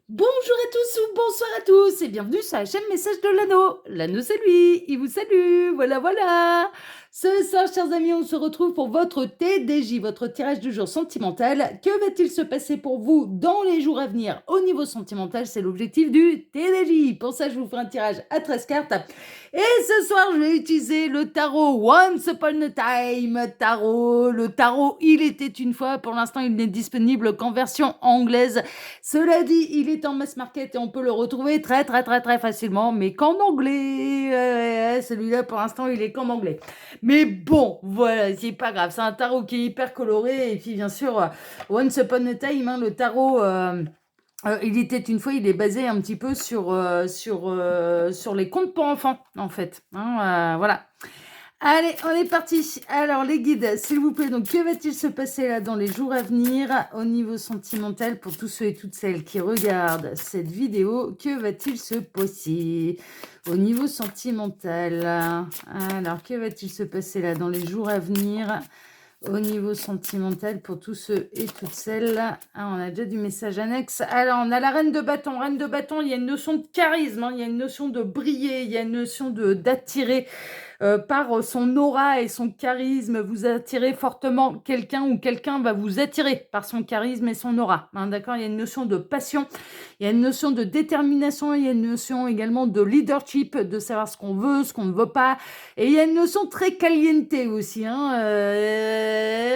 Bonjour à tous ou bonsoir à tous et bienvenue sur la chaîne Message de l'Anneau. L'Anneau c'est lui, il vous salue, voilà voilà. Ce soir chers amis, on se retrouve pour votre TDJ, votre tirage du jour sentimental. Que va-t-il se passer pour vous dans les jours à venir au niveau sentimental? C'est l'objectif du TDJ. Pour ça je vous ferai un tirage à 13 cartes. Et ce soir je vais utiliser le tarot Once Upon a Time tarot. Le tarot il était une fois, pour l'instant il n'est disponible qu'en version anglaise. Cela dit, il est en mass market et on peut le retrouver très facilement, mais qu'en anglais. Celui-là, pour l'instant, il est qu'en anglais. Mais bon, voilà, c'est pas grave. C'est un tarot qui est hyper coloré. Et puis, bien sûr, Once Upon a Time, hein, le tarot. Il était une fois, il est basé un petit peu sur les contes pour enfants, en fait. Hein, voilà. Allez, on est parti. Alors, les guides, s'il vous plaît, donc, que va-t-il se passer là dans les jours à venir au niveau sentimental pour tous ceux et toutes celles qui regardent cette vidéo? Que va-t-il se passer au niveau sentimental? Alors, que va-t-il se passer là dans les jours à venir au niveau sentimental pour tous ceux et toutes celles? On a déjà du message annexe. Alors, on a la reine de bâton. Reine de bâton, il y a une notion de charisme, hein, il y a une notion de briller, il y a une notion d'attirer. Par son aura et son charisme, vous attirez fortement quelqu'un ou quelqu'un va vous attirer par son charisme et son aura. Hein, d'accord, il y a une notion de passion, il y a une notion de détermination, il y a une notion également de leadership, de savoir ce qu'on veut, ce qu'on ne veut pas. Et il y a une notion très caliente aussi. Hein,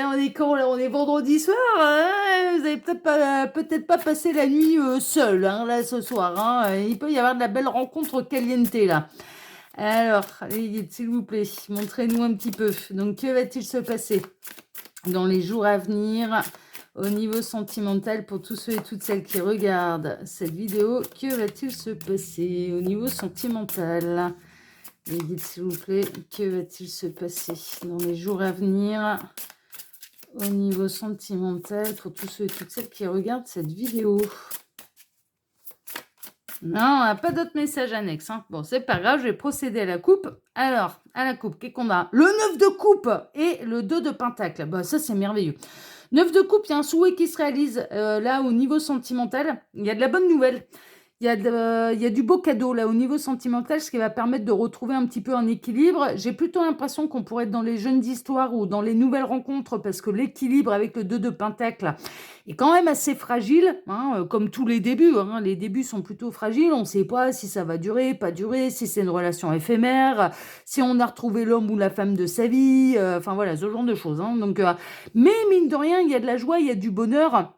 on est quand là? On est vendredi soir. Hein, vous avez peut-être pas passé la nuit seul hein, là ce soir. Hein, il peut y avoir de la belle rencontre caliente là. Alors, les guides, s'il vous plaît, montrez-nous un petit peu. Donc, que va-t-il se passer dans les jours à venir au niveau sentimental pour tous ceux et toutes celles qui regardent cette vidéo? Que va-t-il se passer au niveau sentimental? Les guides, s'il vous plaît, que va-t-il se passer dans les jours à venir au niveau sentimental pour tous ceux et toutes celles qui regardent cette vidéo? Non, on n'a pas d'autres messages annexes. Hein. Bon, c'est pas grave, je vais procéder à la coupe. Alors, à la coupe, qu'est-ce qu'on a? Le 9 de coupe et le 2 de pentacle. Bah, ça, c'est merveilleux. 9 de coupe, il y a un souhait qui se réalise là au niveau sentimental. Il y a de la bonne nouvelle. Il y a du beau cadeau là au niveau sentimental, ce qui va permettre de retrouver un petit peu un équilibre. J'ai plutôt l'impression qu'on pourrait être dans les jeunes histoires ou dans les nouvelles rencontres parce que l'équilibre avec le 2 de pentacle est quand même assez fragile, hein, comme tous les débuts. Hein. Les débuts sont plutôt fragiles, on ne sait pas si ça va durer, pas durer, si c'est une relation éphémère, si on a retrouvé l'homme ou la femme de sa vie, enfin voilà, ce genre de choses. Hein. Donc, mais mine de rien, il y a de la joie, il y a du bonheur.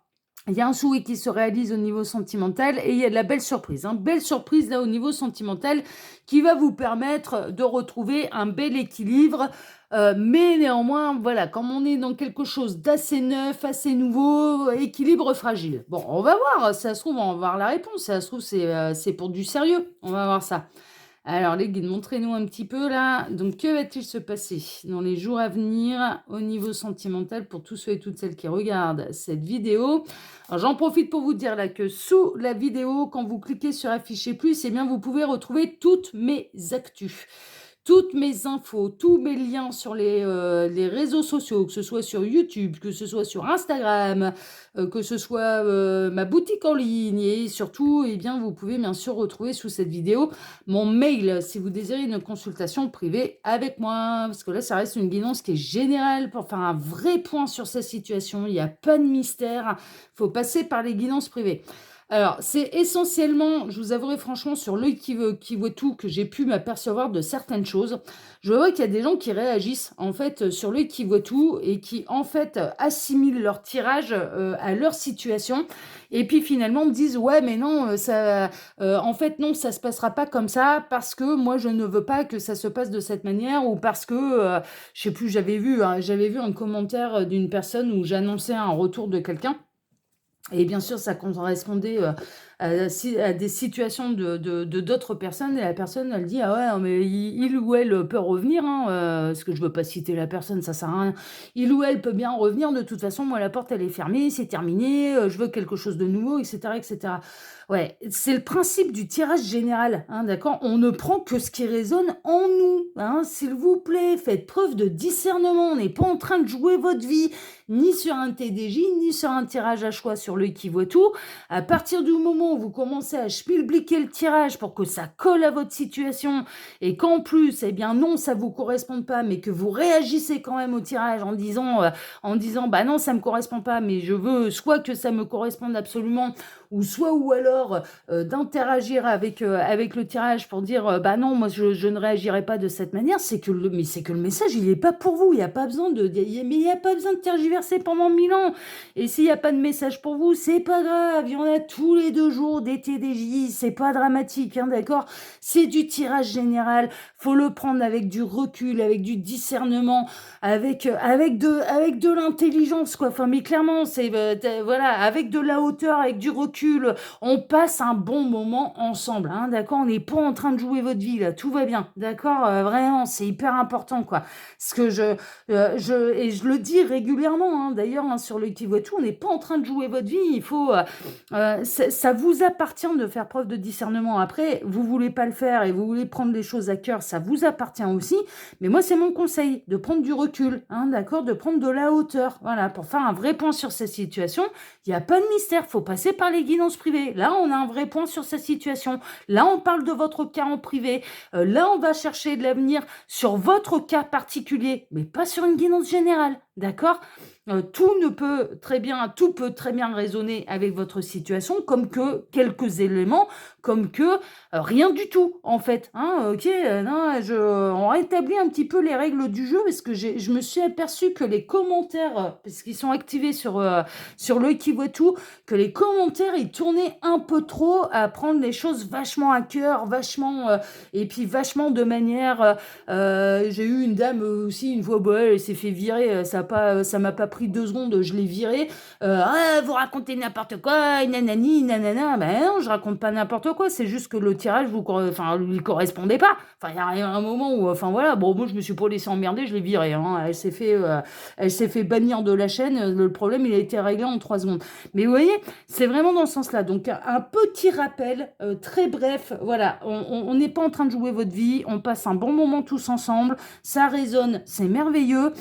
Il y a un souhait qui se réalise au niveau sentimental et il y a de la belle surprise. Hein. Belle surprise là au niveau sentimental qui va vous permettre de retrouver un bel équilibre. Mais néanmoins, voilà, comme on est dans quelque chose d'assez neuf, assez nouveau, équilibre fragile. Bon, on va voir, ça se trouve, on va voir la réponse. Ça se trouve, c'est pour du sérieux. On va voir ça. Alors, les guides, montrez-nous un petit peu là. Donc, que va-t-il se passer dans les jours à venir au niveau sentimental pour tous ceux et toutes celles qui regardent cette vidéo? Alors, j'en profite pour vous dire là que sous la vidéo, quand vous cliquez sur afficher plus, eh bien, vous pouvez retrouver toutes mes actus. Toutes mes infos, tous mes liens sur les réseaux sociaux, que ce soit sur YouTube, que ce soit sur Instagram, que ce soit ma boutique en ligne et surtout, eh bien, vous pouvez bien sûr retrouver sous cette vidéo mon mail si vous désirez une consultation privée avec moi. Parce que là, ça reste une guidance qui est générale pour faire un vrai point sur sa situation. Il n'y a pas de mystère. Il faut passer par les guidances privées. Alors, c'est essentiellement, je vous avouerai franchement, sur l'œil qui voit tout, que j'ai pu m'apercevoir de certaines choses. Je vois qu'il y a des gens qui réagissent, en fait, sur l'œil qui voit tout et qui, en fait, assimilent leur tirage à leur situation. Et puis, finalement, me disent, ouais, mais non, en fait, non, ça se passera pas comme ça parce que moi, je ne veux pas que ça se passe de cette manière ou parce que, je sais plus, j'avais vu un commentaire d'une personne où j'annonçais un retour de quelqu'un. Et bien sûr, ça correspondait à des situations de d'autres personnes. Et la personne, elle dit, ah ouais, non, mais il ou elle peut revenir, hein, parce que je veux pas citer la personne, ça sert à rien. Il ou elle peut bien revenir, de toute façon, moi, la porte, elle est fermée, c'est terminé, je veux quelque chose de nouveau, etc., etc. Ouais, c'est le principe du tirage général, hein, d'accord? On ne prend que ce qui résonne en nous, hein, s'il vous plaît, faites preuve de discernement. On n'est pas en train de jouer votre vie, ni sur un TDJ, ni sur un tirage à choix sur l'œil qui voit tout. À partir du moment moment où vous commencez à schmilbliquer le tirage pour que ça colle à votre situation et qu'en plus, eh bien non, ça vous correspond pas, mais que vous réagissez quand même au tirage en disant bah non, ça me correspond pas, mais je veux soit que ça me corresponde absolument, ou alors d'interagir avec le tirage pour dire bah non, moi je ne réagirai pas de cette manière, c'est que le message il est pas pour vous, il y a pas besoin de tergiverser pendant 1000 ans. Et s'il n'y a pas de message pour vous, c'est pas grave, il y en a tous les 2 jours des TDJ, c'est pas dramatique, hein, d'accord? C'est du tirage général, faut le prendre avec du recul, avec du discernement, avec de l'intelligence, quoi. Enfin, mais clairement, voilà, avec de la hauteur, avec du recul, on passe un bon moment ensemble, hein, d'accord? On n'est pas en train de jouer votre vie, là, tout va bien, d'accord? Vraiment, c'est hyper important, quoi. Ce que et je le dis régulièrement, hein, d'ailleurs, hein, sur le Qui voit tout, on n'est pas en train de jouer votre vie, il faut, ça vous appartient de faire preuve de discernement. Après, vous voulez pas le faire et vous voulez prendre les choses à cœur, ça vous appartient aussi, mais moi, c'est mon conseil, de prendre du recul, hein, d'accord, de prendre de la hauteur, voilà, pour faire un vrai point sur cette situation. Il n'y a pas de mystère, faut passer par les guidances privées. Là, on a un vrai point sur cette situation. Là, on parle de votre cas en privé. Là, on va chercher de l'avenir sur votre cas particulier, mais pas sur une guidance générale, d'accord? Tout peut très bien résonner avec votre situation, comme que quelques éléments, comme que rien du tout, en fait. Hein, ok, non, on rétablit un petit peu les règles du jeu, parce que je me suis aperçu que les commentaires, parce qu'ils sont activés sur l'œil qui voit tout, que les commentaires, ils tournaient un peu trop à prendre les choses vachement à cœur, et puis vachement de manière... j'ai eu une dame aussi, une fois, bah, elle s'est fait virer, ça m'a pas pris 2 secondes, je l'ai virée. Vous racontez n'importe quoi, nanani, nanana. Ben non, je raconte pas n'importe quoi, c'est juste que le tirage lui correspondait pas. Enfin, il y a un moment où, enfin voilà, bon, moi je me suis pas laissé emmerder, je l'ai virée. Hein. Elle s'est fait bannir de la chaîne. Le problème, il a été réglé en 3 secondes. Mais vous voyez, c'est vraiment dans ce sens-là. Donc, un petit rappel, très bref. Voilà, on n'est pas en train de jouer votre vie. On passe un bon moment tous ensemble. Ça résonne, c'est merveilleux.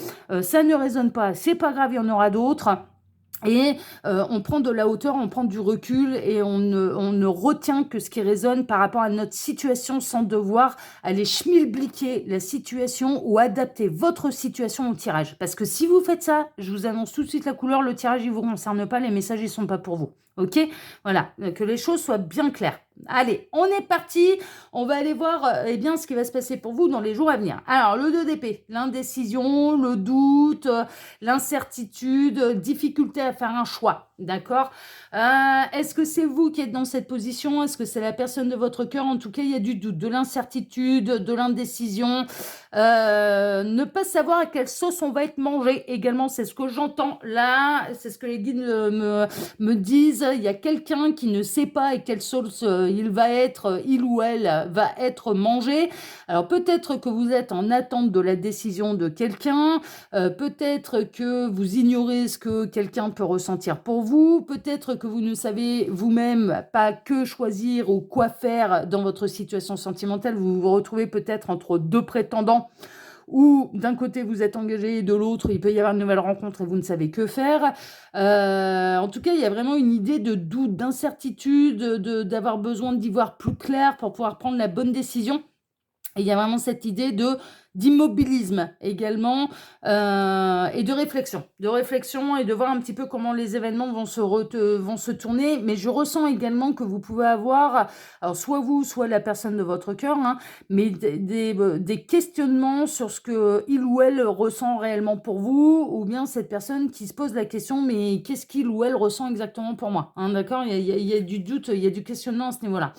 Ça ne résonne pas, c'est pas grave, il y en aura d'autres. Et on prend de la hauteur, on prend du recul et on ne retient que ce qui résonne par rapport à notre situation sans devoir aller schmilbliquer la situation ou adapter votre situation au tirage. Parce que si vous faites ça, je vous annonce tout de suite la couleur, le tirage il vous concerne pas, les messages ils sont pas pour vous. Ok? Voilà, que les choses soient bien claires. Allez, on est parti. On va aller voir bien ce qui va se passer pour vous dans les jours à venir. Alors, le 2 d'épée, l'indécision, le doute, l'incertitude, difficulté à faire un choix. D'accord? Est-ce que c'est vous qui êtes dans cette position? Est-ce que c'est la personne de votre cœur? En tout cas, il y a du doute, de l'incertitude, de l'indécision. Ne pas savoir à quelle sauce on va être mangé également, c'est ce que j'entends là. C'est ce que les guides me disent. Il y a quelqu'un qui ne sait pas à quelle sauce il ou elle va être mangé. Alors peut-être que vous êtes en attente de la décision de quelqu'un, peut-être que vous ignorez ce que quelqu'un peut ressentir pour vous, peut-être que vous ne savez vous-même pas que choisir ou quoi faire dans votre situation sentimentale, vous vous retrouvez peut-être entre 2 prétendants, ou d'un côté vous êtes engagé et de l'autre il peut y avoir une nouvelle rencontre et vous ne savez que faire. En tout cas, il y a vraiment une idée de doute, d'incertitude, d'avoir besoin d'y voir plus clair pour pouvoir prendre la bonne décision. Et il y a vraiment cette idée d'immobilisme également, et de réflexion et de voir un petit peu comment les événements vont se tourner. Mais je ressens également que vous pouvez avoir, alors soit vous, soit la personne de votre cœur, hein, mais des questionnements sur ce que il ou elle ressent réellement pour vous, ou bien cette personne qui se pose la question, mais qu'est-ce qu'il ou elle ressent exactement pour moi, hein, d'accord? Il y a du doute, il y a du questionnement à ce niveau-là.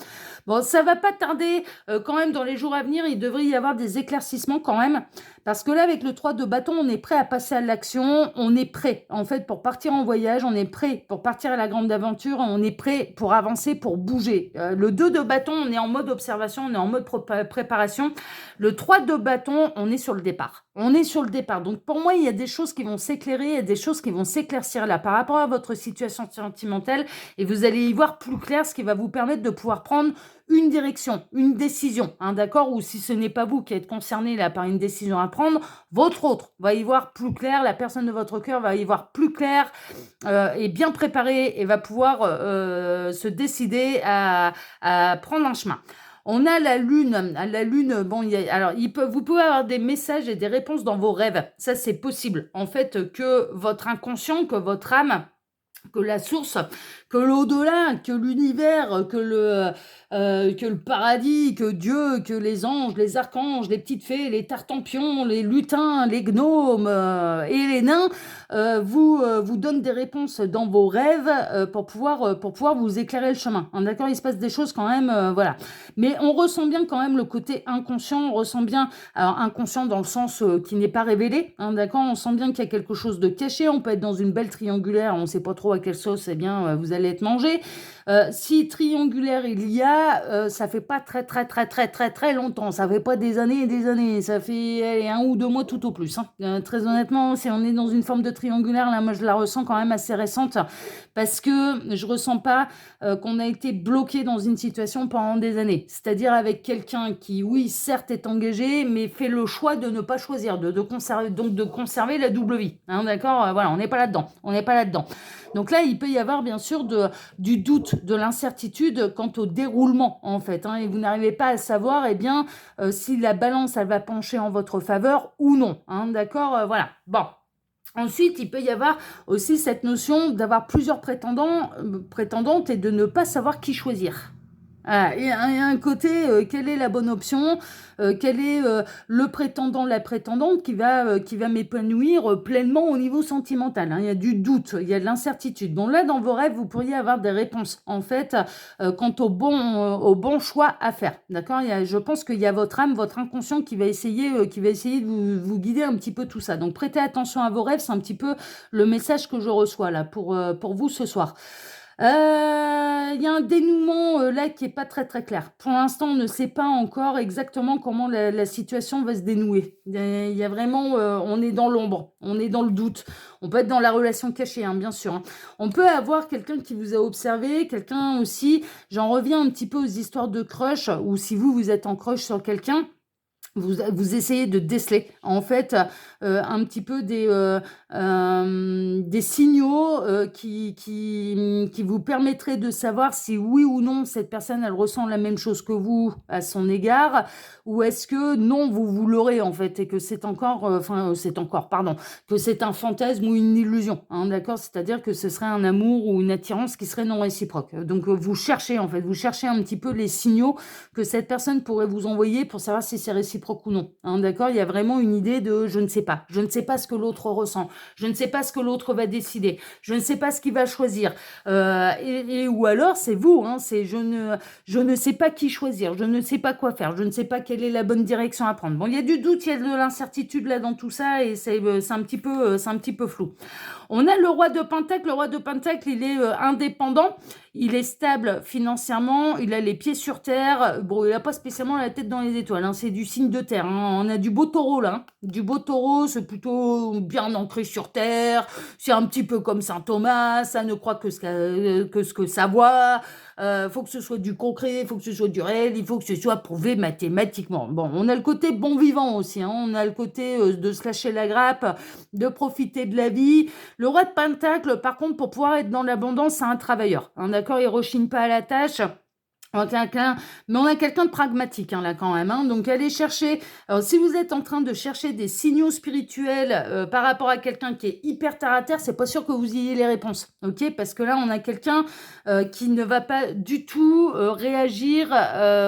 Bon, ça va pas tarder quand même dans les jours à venir, il devrait y avoir des éclaircissements quand même, parce que là, avec le 3 de bâton, on est prêt à passer à l'action, on est prêt, en fait, pour partir en voyage, on est prêt pour partir à la grande aventure, on est prêt pour avancer, pour bouger. Le 2 de bâton, on est en mode observation, on est en mode préparation. Le 3 de bâton, on est sur le départ. On est sur le départ. Donc, pour moi, il y a des choses qui vont s'éclairer, il y a des choses qui vont s'éclaircir là par rapport à votre situation sentimentale, et vous allez y voir plus clair, ce qui va vous permettre de pouvoir prendre une direction, une décision, hein, d'accord? Ou si ce n'est pas vous qui êtes concerné là par une décision à prendre, prendre, votre autre va y voir plus clair, la personne de votre cœur va y voir plus clair et bien préparée et va pouvoir se décider à prendre un chemin. On a la lune, bon, alors vous pouvez avoir des messages et des réponses dans vos rêves, ça c'est possible. En fait, que votre inconscient, que votre âme, que la source, que l'au-delà, que l'univers, que le paradis, que Dieu, que les anges, les archanges, les petites fées, les tartampions, les lutins, les gnomes et les nains vous donnent des réponses dans vos rêves pour pouvoir vous éclairer le chemin. Hein, d'accord, il se passe des choses quand même, voilà. Mais on ressent bien quand même le côté inconscient, on ressent bien, alors inconscient dans le sens qui n'est pas révélé, hein, d'accord, on sent bien qu'il y a quelque chose de caché, on peut être dans une belle triangulaire, on ne sait pas trop à quelle sauce, eh bien, vous allez être mangé. Si triangulaire il y a, ça fait pas très longtemps, ça fait pas des années et des années, ça fait allez, 1 ou 2 mois tout au plus. Hein. Très honnêtement, si on est dans une forme de triangulaire, là moi je la ressens quand même assez récente, parce que je ressens pas qu'on a été bloqué dans une situation pendant des années, c'est-à-dire avec quelqu'un qui, oui, certes est engagé, mais fait le choix de ne pas choisir, de conserver, donc de conserver la double vie. Hein, d'accord, voilà, on n'est pas là-dedans, Donc là, il peut y avoir bien sûr du doute, de l'incertitude quant au déroulement en fait, hein, et vous n'arrivez pas à savoir si la balance elle va pencher en votre faveur ou non, hein, d'accord, voilà. Bon. Ensuite, il peut y avoir aussi cette notion d'avoir plusieurs prétendantes et de ne pas savoir qui choisir. Il y a un côté, quelle est la bonne option, quel est le prétendant, la prétendante qui va m'épanouir pleinement au niveau sentimental. Hein. Il y a du doute, il y a de l'incertitude. Donc là, dans vos rêves, vous pourriez avoir des réponses, en fait, quant au bon choix à faire. D'accord, je pense qu'il y a votre âme, votre inconscient qui va essayer de vous guider un petit peu tout ça. Donc prêtez attention à vos rêves, c'est un petit peu le message que je reçois là pour vous ce soir. Il y a un dénouement là qui est pas très clair. Pour l'instant, on ne sait pas encore exactement comment la situation va se dénouer. Il y a vraiment, on est dans l'ombre, on est dans le doute. On peut être dans la relation cachée, hein, bien sûr. Hein. On peut avoir quelqu'un qui vous a observé, quelqu'un aussi. J'en reviens un petit peu aux histoires de crush, ou si vous êtes en crush sur quelqu'un. Vous essayez de déceler en fait un petit peu des signaux qui vous permettraient de savoir si oui ou non cette personne elle ressent la même chose que vous à son égard, ou est-ce que non vous l'aurez en fait et que c'est encore que c'est un fantasme ou une illusion, hein, d'accord, c'est-à-dire que ce serait un amour ou une attirance qui serait non réciproque. Donc vous cherchez un petit peu les signaux que cette personne pourrait vous envoyer pour savoir si c'est réciproque ou non. Hein, d'accord, il y a vraiment une idée de je ne sais pas ce que l'autre ressent, je ne sais pas ce que l'autre va décider, je ne sais pas ce qu'il va choisir, ou alors c'est vous, hein, c'est je ne sais pas qui choisir, je ne sais pas quoi faire, je ne sais pas quelle est la bonne direction à prendre. Bon, il y a du doute, il y a de l'incertitude là dans tout ça et c'est un petit peu flou. On a le roi de Pentacle. Le roi de Pentacle, il est indépendant, il est stable financièrement, il a les pieds sur terre. Bon, il n'a pas spécialement la tête dans les étoiles, hein, c'est du signe de terre. Hein. On a du beau taureau là. Hein. Du beau taureau, c'est plutôt bien ancré sur terre. C'est un petit peu comme Saint Thomas, ça ne croit que ce que ça voit. Faut que ce soit du concret, faut que ce soit du réel, il faut que ce soit prouvé mathématiquement. Bon, on a le côté bon vivant aussi, hein, on a le côté de se lâcher la grappe, de profiter de la vie. Le roi de Pentacle, par contre, pour pouvoir être dans l'abondance, c'est un travailleur. Hein, d'accord, il rechigne pas à la tâche. Mais on a quelqu'un de pragmatique hein, là quand même. Hein. Donc allez chercher. Alors si vous êtes en train de chercher des signaux spirituels par rapport à quelqu'un qui est hyper terre à terre, c'est pas sûr que vous ayez les réponses. Ok, parce que là on a quelqu'un qui ne va pas du tout réagir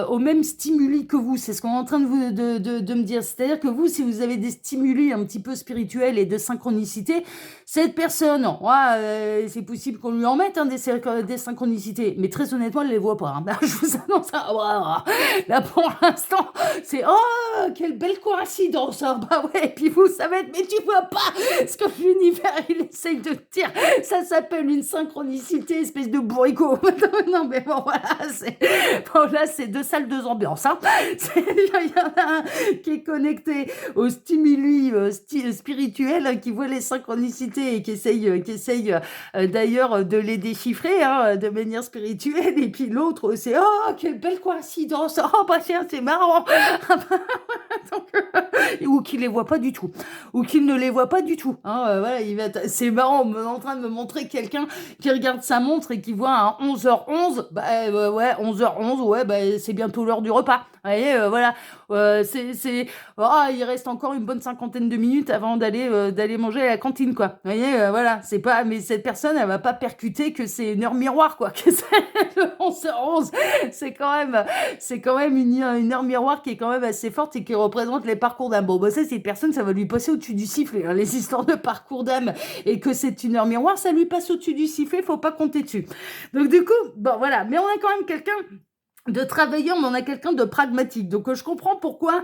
aux mêmes stimuli que vous. C'est ce qu'on est en train de me dire. C'est-à-dire que vous, si vous avez des stimuli un petit peu spirituels et de synchronicité, cette personne, c'est possible qu'on lui en mette hein, des synchronicités, mais très honnêtement, elle les voit pas. Hein. Je vous annonce ça. Là, pour l'instant, c'est oh, quelle belle coïncidence. Hein. Bah ouais, et puis vous savez, mais tu vois pas ce que l'univers il essaye de dire. Ça s'appelle une synchronicité, espèce de bourricot. Non, mais bon, voilà, là, c'est 2 salles, 2 ambiances. Hein. Il y en a un qui est connecté au stimuli spirituel, qui voit les synchronicités côté et qui essaye d'ailleurs de les déchiffrer hein, de manière spirituelle. Et puis l'autre, c'est oh, quelle belle coïncidence! Oh, bah tiens, c'est marrant! Donc, ou qu'il les voit pas du tout, ou qu'il ne les voit pas du tout. Hein, voilà, c'est marrant, on est en train de me montrer quelqu'un qui regarde sa montre et qui voit à 11h11, bah ouais, 11h11, ouais, bah c'est bientôt l'heure du repas. Vous voyez, voilà, il reste encore une bonne cinquantaine de minutes avant d'aller manger à la cantine, quoi. Vous voyez, voilà, c'est pas, mais cette personne, elle va pas percuter que c'est une heure miroir, quoi, que c'est le 11h11. C'est quand même une heure miroir qui est quand même assez forte et qui représente les parcours d'âme. Bon, bah ça, cette personne, ça va lui passer au-dessus du sifflet, hein, les histoires de parcours d'âme et que c'est une heure miroir, ça lui passe au-dessus du sifflet, faut pas compter dessus. Donc du coup, bon voilà, mais on a quand même quelqu'un de travaillant, mais on a quelqu'un de pragmatique. Donc je comprends pourquoi,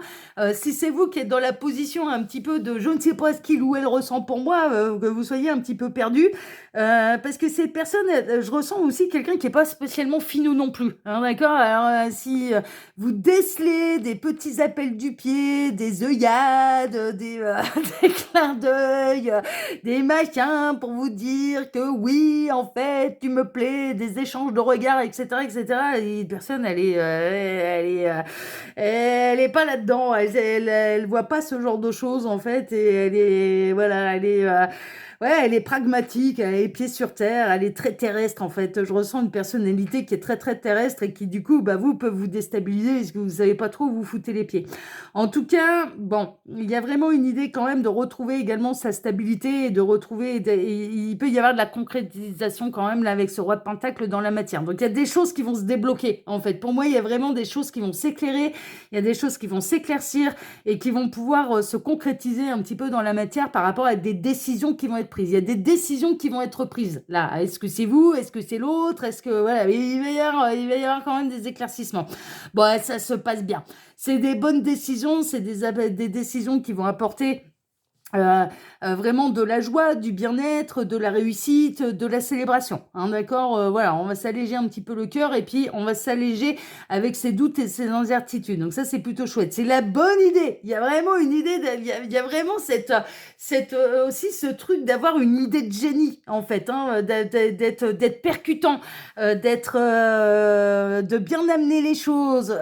si c'est vous qui êtes dans la position un petit peu de je ne sais pas ce qu'il ou elle ressent pour moi, que vous soyez un petit peu perdu, parce que ces personnes, je ressens aussi quelqu'un qui est pas spécialement finot non plus. Hein, d'accord? Alors si vous décelez des petits appels du pied, des œillades, des clins d'œil, des machins pour vous dire que oui, en fait, tu me plais, des échanges de regards, etc., etc. Et personne, elle est pas là-dedans. Elle voit pas ce genre de choses en fait, et elle est, voilà, ouais, elle est pragmatique, elle a les pieds sur terre, elle est très terrestre en fait. Je ressens une personnalité qui est très très terrestre et qui du coup, bah vous peut vous déstabiliser parce que vous savez pas trop où vous foutez les pieds. En tout cas, bon, il y a vraiment une idée quand même de retrouver également sa stabilité et de retrouver, il peut y avoir de la concrétisation quand même là avec ce roi de pentacle dans la matière. Donc il y a des choses qui vont se débloquer en fait. Pour moi, il y a vraiment des choses qui vont s'éclairer, il y a des choses qui vont s'éclaircir et qui vont pouvoir se concrétiser un petit peu dans la matière par rapport à des décisions qui vont être prises. Il y a des décisions qui vont être prises. Là, est-ce que c'est vous? Est-ce que c'est l'autre? Est-ce que voilà, il va y avoir quand même des éclaircissements. Bon, ça se passe bien. C'est des bonnes décisions, c'est des décisions qui vont apporter vraiment de la joie, du bien-être, de la réussite, de la célébration. Hein, d'accord, voilà, on va s'alléger un petit peu le cœur et puis on va s'alléger avec ses doutes et ses incertitudes. Donc ça, c'est plutôt chouette. C'est la bonne idée. Il y a vraiment une idée, il y a vraiment aussi ce truc d'avoir une idée de génie, en fait, hein, d'être percutant, de bien amener les choses,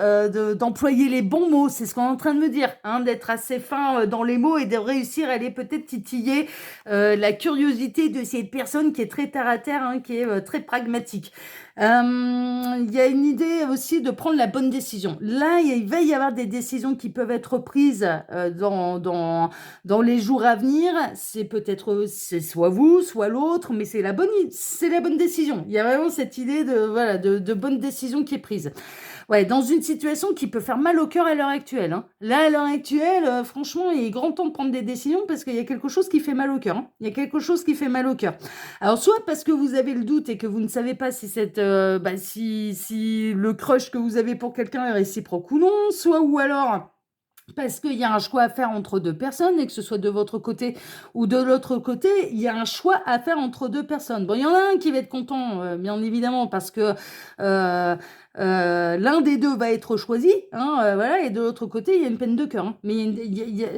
d'employer les bons mots. C'est ce qu'on est en train de me dire, hein, d'être assez fin dans les mots et de réussir à aller peut-être titiller la curiosité de cette personne qui est très terre à terre, hein, qui est très pragmatique. Il y a une idée aussi de prendre la bonne décision. Là, il va y avoir des décisions qui peuvent être prises dans les jours à venir. C'est soit vous, soit l'autre, mais c'est la bonne décision. Il y a vraiment cette idée de bonne décision qui est prise. Ouais, dans une situation qui peut faire mal au cœur à l'heure actuelle. Hein. Là, à l'heure actuelle, franchement, il est grand temps de prendre des décisions parce qu'il y a quelque chose qui fait mal au cœur. Hein. Il y a quelque chose qui fait mal au cœur. Alors, soit parce que vous avez le doute et que vous ne savez pas si si le crush que vous avez pour quelqu'un est réciproque ou non, soit ou alors parce qu'il y a un choix à faire entre deux personnes, et que ce soit de votre côté ou de l'autre côté, il y a un choix à faire entre deux personnes. Bon, il y en a un qui va être content, bien évidemment, parce que l'un des deux va être choisi, hein, voilà, et de l'autre côté, il y a une peine de cœur. Hein, mais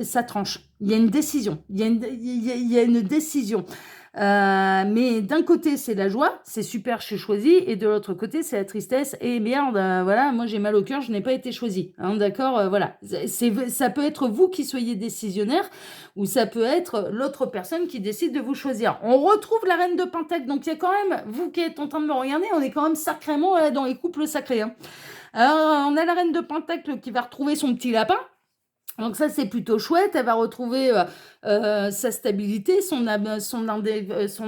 ça tranche. Il y a une décision. Il y a une décision. Mais d'un côté, c'est la joie, c'est super, je suis choisie, et de l'autre côté, c'est la tristesse, et merde, voilà, moi j'ai mal au cœur, je n'ai pas été choisie. Hein, d'accord, voilà. Ça peut être vous qui soyez décisionnaire, ou ça peut être l'autre personne qui décide de vous choisir. On retrouve la reine de Pentacle, donc il y a quand même, vous qui êtes en train de me regarder, on est quand même sacrément dans les couples sacrés. Hein. Alors, on a la reine de Pentacle qui va retrouver son petit lapin. Donc ça, c'est plutôt chouette. Elle va retrouver sa stabilité, son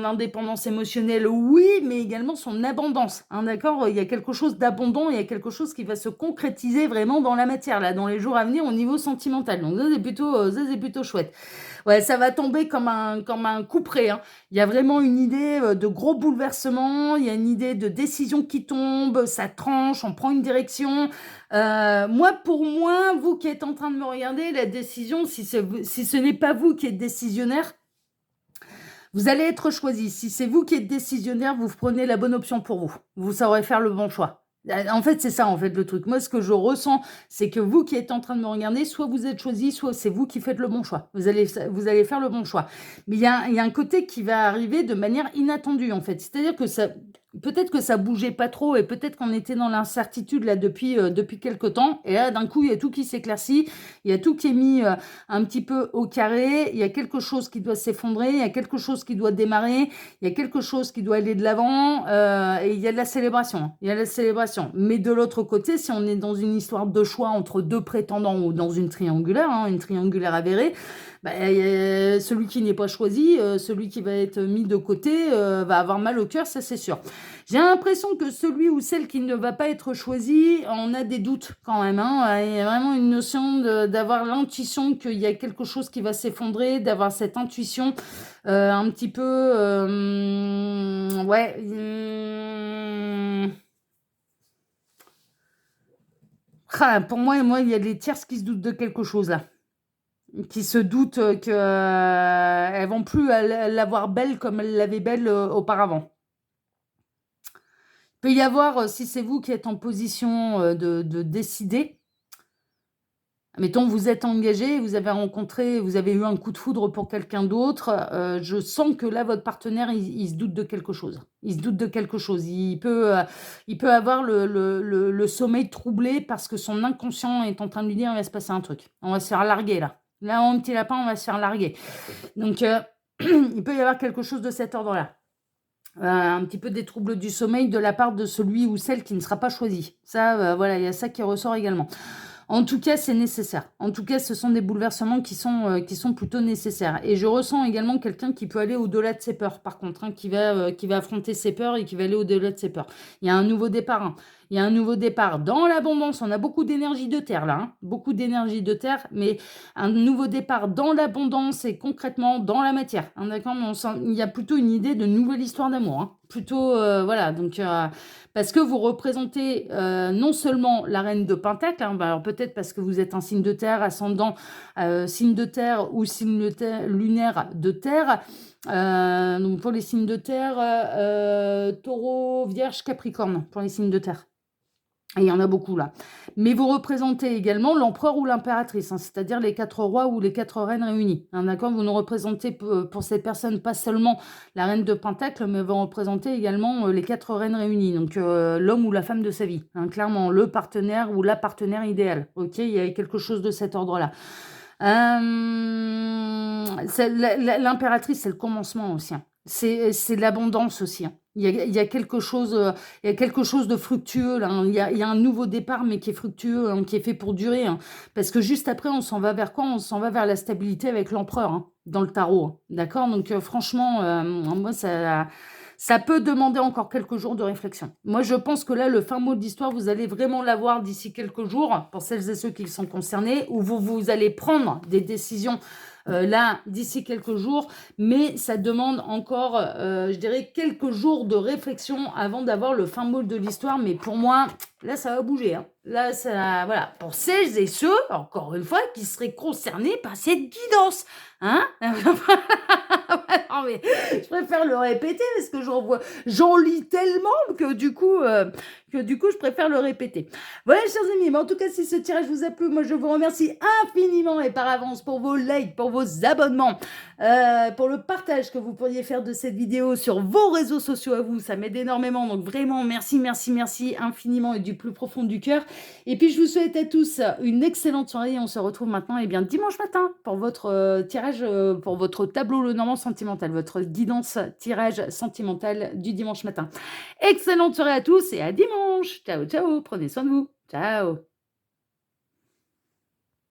indépendance émotionnelle, oui, mais également son abondance. Hein, d'accord? Il y a quelque chose d'abondant, il y a quelque chose qui va se concrétiser vraiment dans la matière, là, dans les jours à venir au niveau sentimental. Donc ça, c'est plutôt chouette. Ouais, ça va tomber comme un couperet. Hein. Il y a vraiment une idée de gros bouleversement, il y a une idée de décision qui tombe, ça tranche, on prend une direction. Pour moi, vous qui êtes en train de me regarder, la décision, si ce n'est pas vous qui êtes décisionnaire, vous allez être choisi. Si c'est vous qui êtes décisionnaire, vous prenez la bonne option pour vous. Vous saurez faire le bon choix. En fait, c'est ça, en fait, le truc. Moi, ce que je ressens, c'est que vous qui êtes en train de me regarder, soit vous êtes choisi, soit c'est vous qui faites le bon choix. Vous allez faire le bon choix. Mais il y a un côté qui va arriver de manière inattendue, en fait. C'est-à-dire que ça peut-être que ça bougeait pas trop et peut-être qu'on était dans l'incertitude là depuis quelque temps et là, d'un coup, il y a tout qui s'éclaircit, il y a tout qui est mis, un petit peu au carré, il y a quelque chose qui doit s'effondrer, il y a quelque chose qui doit démarrer, il y a quelque chose qui doit aller de l'avant, et il y a de la célébration, hein. Il y a la célébration. Mais de l'autre côté, si on est dans une histoire de choix entre 2 prétendants ou dans une triangulaire, hein, une triangulaire avérée, bah, celui qui n'est pas choisi, celui qui va être mis de côté, va avoir mal au cœur, ça c'est sûr. J'ai l'impression que celui ou celle qui ne va pas être choisi, on a des doutes quand même, hein. Il y a vraiment une notion d'avoir l'intuition qu'il y a quelque chose qui va s'effondrer, d'avoir cette intuition un petit peu, ouais, pour moi, il y a des tierces qui se doutent de quelque chose là, qui se doutent que elles vont plus l'avoir belle comme elles l'avaient belle auparavant. Il peut y avoir, si c'est vous qui êtes en position de décider, mettons, vous êtes engagé, vous avez eu un coup de foudre pour quelqu'un d'autre. Je sens que là, votre partenaire, il se doute de quelque chose. Il se doute de quelque chose. Il peut avoir le sommeil troublé parce que son inconscient est en train de lui dire, il va se passer un truc. On va se faire larguer là. Là, en petit lapin, on va se faire larguer. Donc, il peut y avoir quelque chose de cet ordre-là. Un petit peu des troubles du sommeil de la part de celui ou celle qui ne sera pas choisi. Ça, voilà, il y a ça qui ressort également. En tout cas, c'est nécessaire. En tout cas, ce sont des bouleversements qui sont plutôt nécessaires. Et je ressens également quelqu'un qui peut aller au-delà de ses peurs, par contre, hein, qui va affronter ses peurs et qui va aller au-delà de ses peurs. Il y a un nouveau départ, hein. Il y a un nouveau départ dans l'abondance. On a beaucoup d'énergie de terre là, hein. Beaucoup d'énergie de terre, mais un nouveau départ dans l'abondance et concrètement dans la matière, hein, d'accord? Mais il y a plutôt une idée de nouvelle histoire d'amour, hein. Plutôt, voilà, donc parce que vous représentez non seulement la reine de Pentacle, hein, bah alors peut-être parce que vous êtes un signe de terre, ascendant signe de terre ou signe lunaire de terre. Donc pour les signes de terre, Taureau, Vierge, Capricorne, pour les signes de terre. Et il y en a beaucoup là. Mais vous représentez également l'empereur ou l'impératrice, hein, c'est-à-dire les 4 rois ou les 4 reines réunies, hein, d'accord? Vous ne représentez pour cette personne pas seulement la reine de Pentacle, mais vous représentez également les 4 reines réunies, donc l'homme ou la femme de sa vie, hein, clairement, le partenaire ou la partenaire idéale. Ok, il y a quelque chose de cet ordre-là. L'impératrice, c'est le commencement aussi, hein. C'est l'abondance aussi, hein. Il y a quelque chose de fructueux là, hein. Il y a un nouveau départ, mais qui est fructueux, hein, qui est fait pour durer, hein. Parce que juste après, on s'en va vers quoi? On s'en va vers la stabilité avec l'empereur, hein, dans le tarot, hein. D'accord? Donc franchement, moi, ça peut demander encore quelques jours de réflexion. Moi, je pense que là, le fin mot de l'histoire, vous allez vraiment l'avoir d'ici quelques jours, pour celles et ceux qui sont concernés, où vous allez prendre des décisions là, d'ici quelques jours, mais ça demande encore, je dirais, quelques jours de réflexion avant d'avoir le fin mot de l'histoire. Mais pour moi, là, ça va bouger, hein. Là, ça, voilà, pour celles et ceux, encore une fois, qui seraient concernés par cette guidance, hein. Non, mais je préfère le répéter parce que j'en lis tellement que du coup, je préfère le répéter. Voilà, chers amis, mais en tout cas, si ce tirage vous a plu, moi, je vous remercie infiniment et par avance pour vos likes, pour vos abonnements, pour le partage que vous pourriez faire de cette vidéo sur vos réseaux sociaux à vous. Ça m'aide énormément, donc vraiment, merci, merci, merci infiniment et du plus profond du cœur. Et puis, je vous souhaite à tous une excellente soirée et on se retrouve maintenant, bien, dimanche matin pour votre tirage, pour votre tableau Lenormand sentimental, votre guidance tirage sentimental du dimanche matin. Excellente soirée à tous et à dimanche. Ciao, ciao. Prenez soin de vous. Ciao.